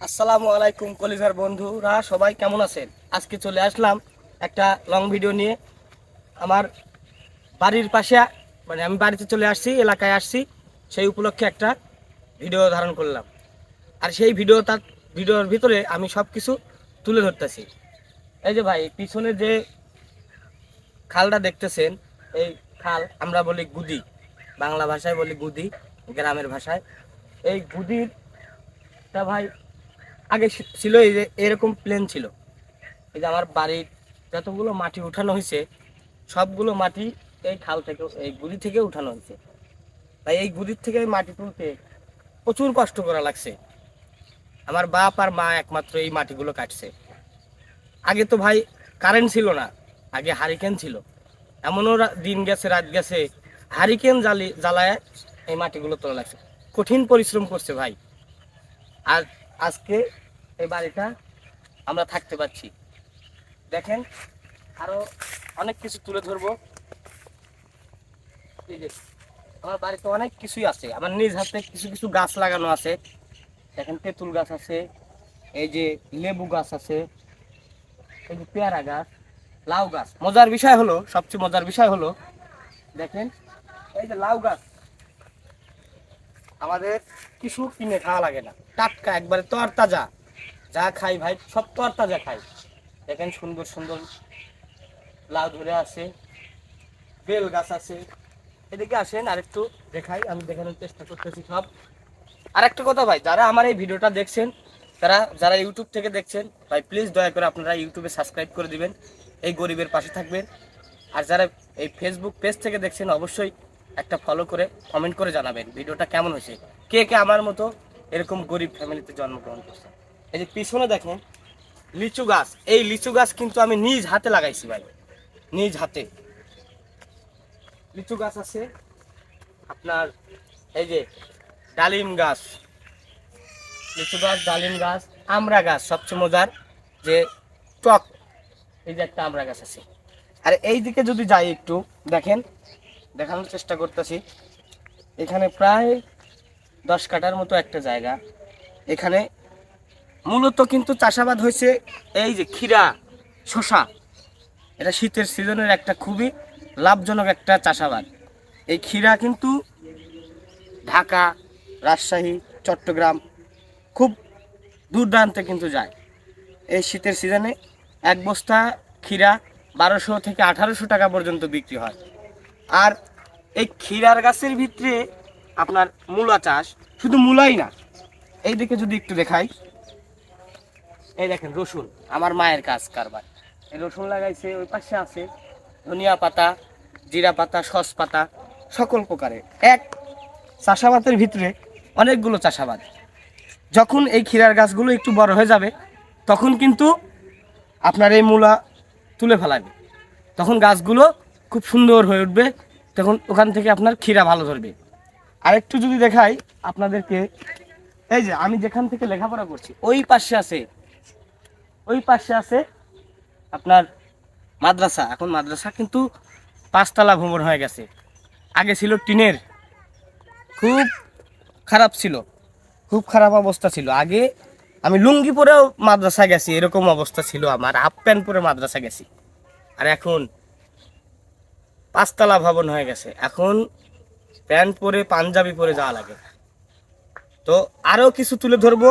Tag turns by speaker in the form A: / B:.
A: আসসালামু আলাইকুম কলিজার বন্ধুরা, সবাই কেমন আছেন? আজকে চলে আসলাম একটা লং ভিডিও নিয়ে। আমার বাড়ির পাশে, মানে আমি বাড়িতে চলে আসছি, এলাকায় আসছি, সেই উপলক্ষে একটা ভিডিও ধারণ করলাম। আর সেই ভিডিওর ভিতরে আমি সব কিছু তুলে ধরতেছি। এই যে ভাই, পিছনে যে খালটা দেখতেছেন, এই খাল আমরা বলি গুদি, বাংলা ভাষায় বলি গুদি, গ্রামের ভাষায়। এই গুদিরটা ভাই আগে ছিল এই যে এরকম প্লেন ছিল। এই যে আমার বাড়ির যতগুলো মাটি উঠানো হয়েছে, সবগুলো মাটি এই খাল থেকে, এই গুড়ি থেকে উঠানো হয়েছে। তাই এই গুড়ির থেকে মাটি তুলতে প্রচুর কষ্ট করা লাগছে। আমার বাপ আর মা একমাত্র এই মাটিগুলো কাটছে। আগে তো ভাই কারেন্ট ছিল না, আগে হারিকেন ছিল। এমনও দিন গেছে, রাত গেছে, হারিকেন জ্বালায় এই মাটিগুলো তোলা লাগছে। কঠিন পরিশ্রম করছে ভাই। আর আজকে এই বাড়িটা আমরা থাকতে পারছি। দেখেন, আরো অনেক কিছু তুলে ধরবো। এই যে আমার বাড়িতে অনেক কিছুই আছে, আমার নিজ হাতে কিছু কিছু গাছ লাগানো আছে। দেখেন, তেঁতুল গাছ আছে, এই যে লেবু গাছ আছে, এই যে পেয়ারা গাছ, লাউ গাছ। মজার বিষয় হলো, সবচেয়ে মজার বিষয় হলো, দেখেন এই যে লাউ গাছ, আমাদের কিছু কিনে খাওয়া লাগে না, টাটকা একবারে তরতাজা। যা খাই ভাই সব তরতাজা খাই। দেখেন সুন্দর সুন্দর লাউ ধরে আছে, বেল গাছ আছে। এদিকে আসেন, আরেকটু দেখাই, আমি দেখানোর চেষ্টা করতেছি সব। আর একটা কথা ভাই, যারা আমার এই ভিডিওটা দেখছেন, যারা ইউটিউব থেকে দেখছেন, ভাই প্লিজ দয়া করে আপনারা ইউটিউবে সাবস্ক্রাইব করে দিবেন, এই গরিবের পাশে থাকবেন। আর যারা এই ফেসবুক পেজ থেকে দেখছেন, অবশ্যই একটা ফলো করে কমেন্ট করে জানাবেন ভিডিওটা কেমন হয়েছে। কে কে আমার মতো এরকম গরিব ফ্যামিলিতে জন্মগ্রহণ করছে। এই যে পিছনে দেখেন লিচু গাছ, এই লিচু গাছ কিন্তু আমি নিজ হাতে লাগাইছি ভাই, নিজ হাতে। লিচু গাছ আছে আপনার, এই যে ডালিম গাছ, লিচু গাছ, ডালিম গাছ, আমড়া গাছ। সবচেয়ে মজার যে টক, এই যে একটা আমড়া গাছ আছে। আর এই দিকে যদি যাই একটু, দেখেন, দেখানোর চেষ্টা করতেছি। এখানে প্রায় 10 কাঠার মতো একটা জায়গা। এখানে মূলত কিন্তু চাষাবাদ হয়েছে এই যে ক্ষীরা, শসা। এটা শীতের সিজনের একটা খুবই লাভজনক একটা চাষাবাদ। এই ক্ষীরা কিন্তু ঢাকা, রাজশাহী, চট্টগ্রাম খুব দূর দূরান্তে কিন্তু যায়। এই শীতের সিজনে এক বস্তা ক্ষীরা 1200 থেকে 1800 টাকা পর্যন্ত বিক্রি হয়। আর এই ক্ষীরার গাছের ভিতরে আপনার মূলা চাষ, শুধু মূলাই না, এই দিকে যদি একটু দেখাই, এই দেখেন রসুন, আমার মায়ের কাজ কারবার। এই রসুন লাগাইছে, ওই পাশে আছে ধনিয়া পাতা, জিরা পাতা, সস পাতা, সকল প্রকারের এক চাষাবাদের ভিতরে অনেকগুলো চাষাবাদ। যখন এই ক্ষীরার গাছগুলো একটু বড় হয়ে যাবে, তখন কিন্তু আপনার এই মূলা তুলে ফেলাবে, তখন গাছগুলো খুব সুন্দর হয়ে উঠবে, তখন ওখান থেকে আপনার ক্ষীরা ভালো ধরবে। আরেকটু যদি দেখাই আপনাদেরকে, এই যে আমি যেখান থেকে লেখাপড়া করছি, ওই পাশে আছে আপনার মাদ্রাসা। এখন মাদ্রাসা কিন্তু 5 তলা ভবন হয়ে গেছে। আগে ছিল টিনের, খুব খারাপ ছিল, খুব খারাপ অবস্থা ছিল। আগে আমি লুঙ্গি পরেও মাদ্রাসা গেছি, এরকম অবস্থা ছিল আমার, হাফ প্যান্ট পরে মাদ্রাসা গেছি। আর এখন 5 তলা ভবন হয়ে গেছে, এখন প্যান্ট পরে পাঞ্জাবি পরে যাওয়া লাগে। তো আরও কিছু তুলে ধরবো